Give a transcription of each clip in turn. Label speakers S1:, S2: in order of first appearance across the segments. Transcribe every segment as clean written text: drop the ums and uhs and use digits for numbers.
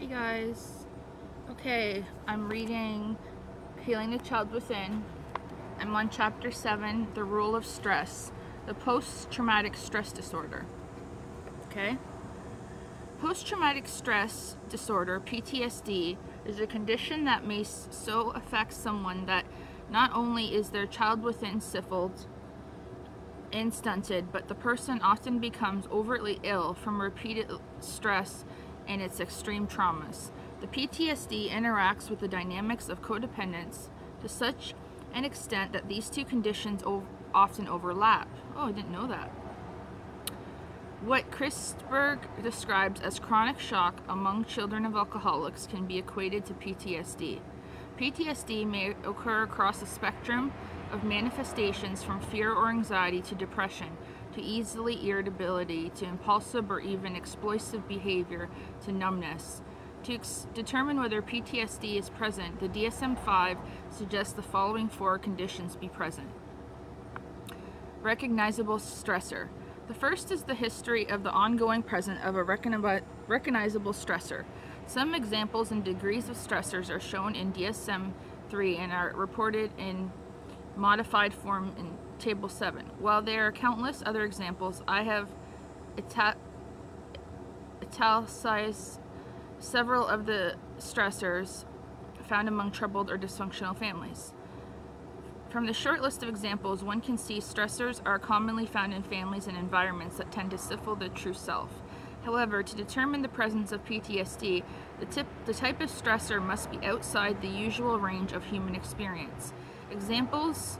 S1: Hey guys. Okay, I'm reading Healing the Child Within. I'm on chapter 7, The Rule of Stress, the post-traumatic stress disorder. Okay? Post-traumatic stress disorder, PTSD, is a condition that may so affect someone that not only is their child within stifled and stunted, but the person often becomes overtly ill from repeated stress and its extreme traumas. The PTSD interacts with the dynamics of codependence to such an extent that these two conditions often overlap. Oh, I didn't know that. What Christberg describes as chronic shock among children of alcoholics can be equated to PTSD. PTSD may occur across a spectrum of manifestations from fear or anxiety to depression, to easily irritability, to impulsive or even explosive behavior, to numbness. To determine whether PTSD is present, the DSM-5 suggests the following four conditions be present. Recognizable stressor. The first is the history of the ongoing presence of a recognizable stressor. Some examples and degrees of stressors are shown in DSM-3 and are reported in modified form in Table 7. While there are countless other examples, I have italicized several of the stressors found among troubled or dysfunctional families. From the short list of examples, one can see stressors are commonly found in families and environments that tend to stifle the true self. However, to determine the presence of PTSD, the type of stressor must be outside the usual range of human experience. Examples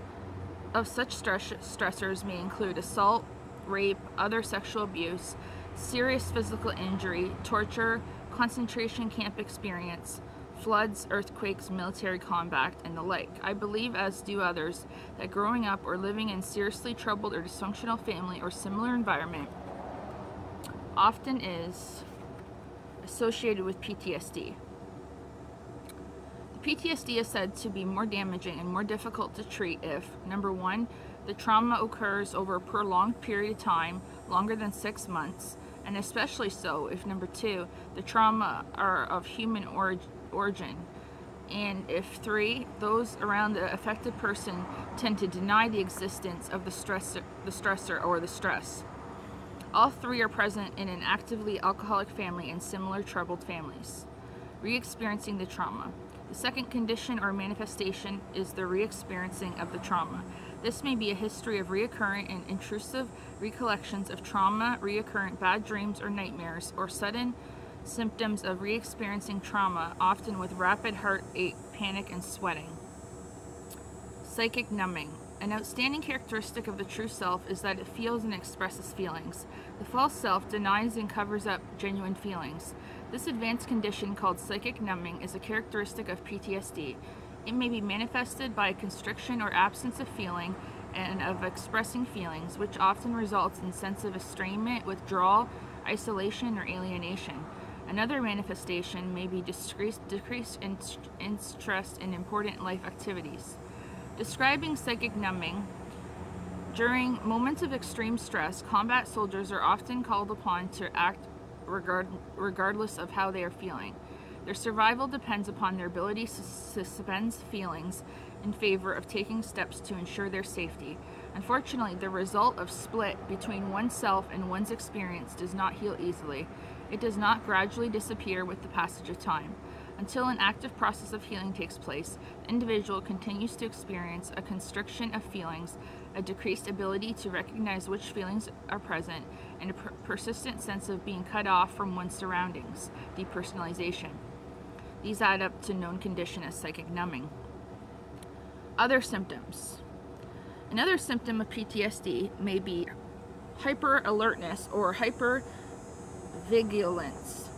S1: of such stressors may include assault, rape, other sexual abuse, serious physical injury, torture, concentration camp experience, floods, earthquakes, military combat, and the like. I believe, as do others, that growing up or living in seriously troubled or dysfunctional family or similar environment often is associated with PTSD. The PTSD is said to be more damaging and more difficult to treat if, number one, the trauma occurs over a prolonged period of time, longer than 6 months, and especially so if, number two, the trauma are of human origin, and if three, those around the affected person tend to deny the existence of the stressor or the stress. All three are present in an actively alcoholic family and similar troubled families. Re-experiencing the trauma. The second condition or manifestation is the re-experiencing of the trauma. This may be a history of recurrent and intrusive recollections of trauma, recurrent bad dreams or nightmares, or sudden symptoms of re-experiencing trauma, often with rapid heartache, panic, and sweating. Psychic numbing. An outstanding characteristic of the true self is that it feels and expresses feelings. The false self denies and covers up genuine feelings. This advanced condition, called psychic numbing, is a characteristic of PTSD. It may be manifested by a constriction or absence of feeling and of expressing feelings, which often results in sense of estrangement, withdrawal, isolation, or alienation. Another manifestation may be decreased interest in important life activities. Describing psychic numbing. During moments of extreme stress, combat soldiers are often called upon to act regardless of how they are feeling. Their survival depends upon their ability to suspend feelings in favor of taking steps to ensure their safety. Unfortunately, the result of split between oneself and one's experience does not heal easily. It does not gradually disappear with the passage of time. Until an active process of healing takes place, the individual continues to experience a constriction of feelings, a decreased ability to recognize which feelings are present, and a persistent sense of being cut off from one's surroundings, depersonalization. These add up to known condition as psychic numbing. Other symptoms. Another symptom of PTSD may be hyper-alertness or hyper-vigilance.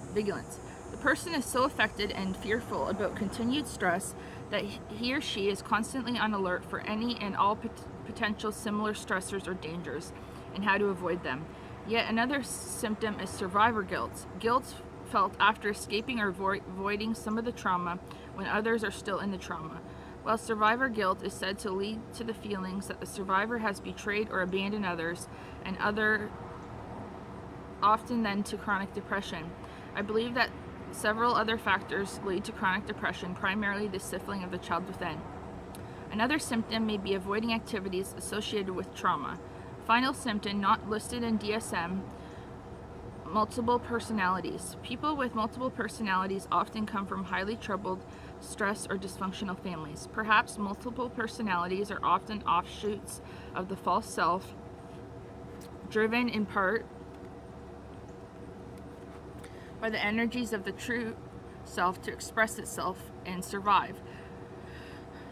S1: The person is so affected and fearful about continued stress that he or she is constantly on alert for any and all potential similar stressors or dangers and how to avoid them. Yet another symptom is survivor guilt. Guilt felt after escaping or avoiding some of the trauma when others are still in the trauma. While survivor guilt is said to lead to the feelings that the survivor has betrayed or abandoned others, and often then to chronic depression. I believe that Several other factors lead to chronic depression, primarily the stifling of the child within. Another symptom may be avoiding activities associated with trauma. Final symptom, not listed in DSM, multiple personalities. People with multiple personalities often come from highly troubled, stressed, or dysfunctional families. Perhaps multiple personalities are often offshoots of the false self, driven in part by the energies of the true self to express itself and survive.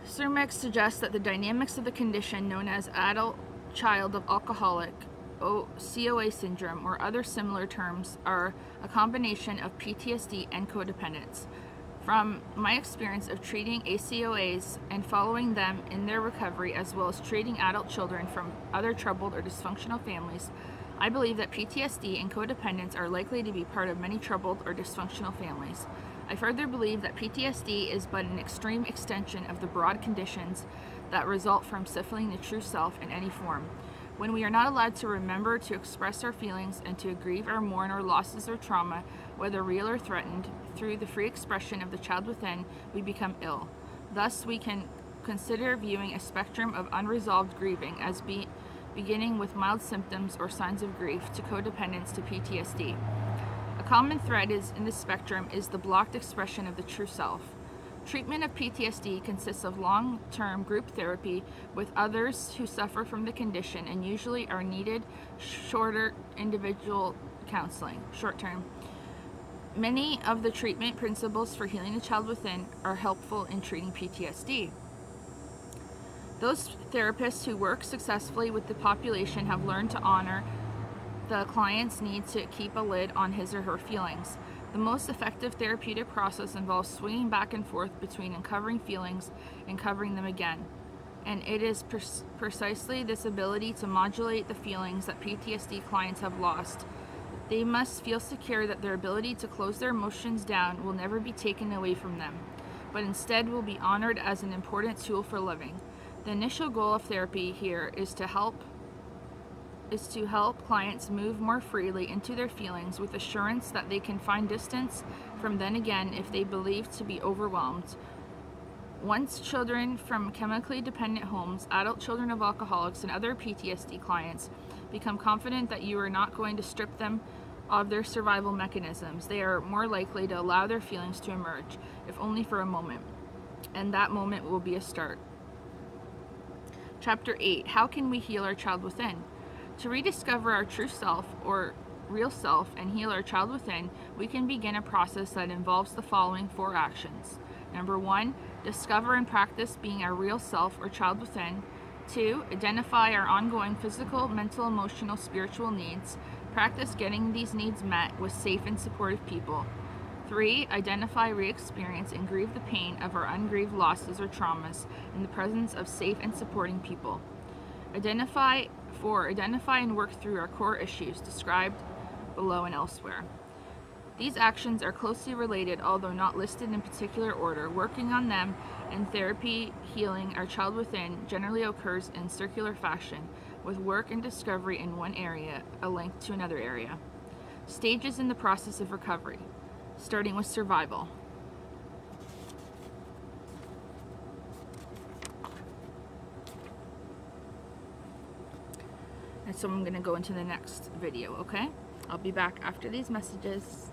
S1: Cermak suggests that the dynamics of the condition known as adult child of alcoholic, COA syndrome, or other similar terms, are a combination of PTSD and codependence. From my experience of treating ACOAs and following them in their recovery, as well as treating adult children from other troubled or dysfunctional families, I believe that PTSD and codependence are likely to be part of many troubled or dysfunctional families. I further believe that PTSD is but an extreme extension of the broad conditions that result from stifling the true self in any form. When we are not allowed to remember to express our feelings and to grieve or mourn our losses or trauma, whether real or threatened, through the free expression of the child within, we become ill. Thus, we can consider viewing a spectrum of unresolved grieving as beginning with mild symptoms or signs of grief to codependence to PTSD. A common thread in this spectrum is the blocked expression of the true self. Treatment of PTSD consists of long-term group therapy with others who suffer from the condition and usually are needed shorter individual counseling, short-term. Many of the treatment principles for healing the child within are helpful in treating PTSD. Those therapists who work successfully with the population have learned to honor the client's need to keep a lid on his or her feelings. The most effective therapeutic process involves swinging back and forth between uncovering feelings and covering them again. And it is precisely this ability to modulate the feelings that PTSD clients have lost. They must feel secure that their ability to close their emotions down will never be taken away from them, but instead will be honored as an important tool for living. The initial goal of therapy here is to help clients move more freely into their feelings with assurance that they can find distance from then again if they believe to be overwhelmed. Once children from chemically dependent homes, adult children of alcoholics, and other PTSD clients become confident that you are not going to strip them of their survival mechanisms, they are more likely to allow their feelings to emerge, if only for a moment. And that moment will be a start. Chapter 8. How can we heal our child within? To rediscover our true self, or real self, and heal our child within, we can begin a process that involves the following 4 actions. Number 1, discover and practice being our real self or child within. 2, identify our ongoing physical, mental, emotional, spiritual needs. Practice getting these needs met with safe and supportive people. 3, identify, re-experience, and grieve the pain of our ungrieved losses or traumas in the presence of safe and supporting people. 4, identify and work through our core issues described below and elsewhere. These actions are closely related, although not listed in particular order. Working on them and therapy healing our child within generally occurs in circular fashion, with work and discovery in one area, a link to another area. Stages in the process of recovery, starting with survival. And so I'm going to go into the next video, okay? I'll be back after these messages.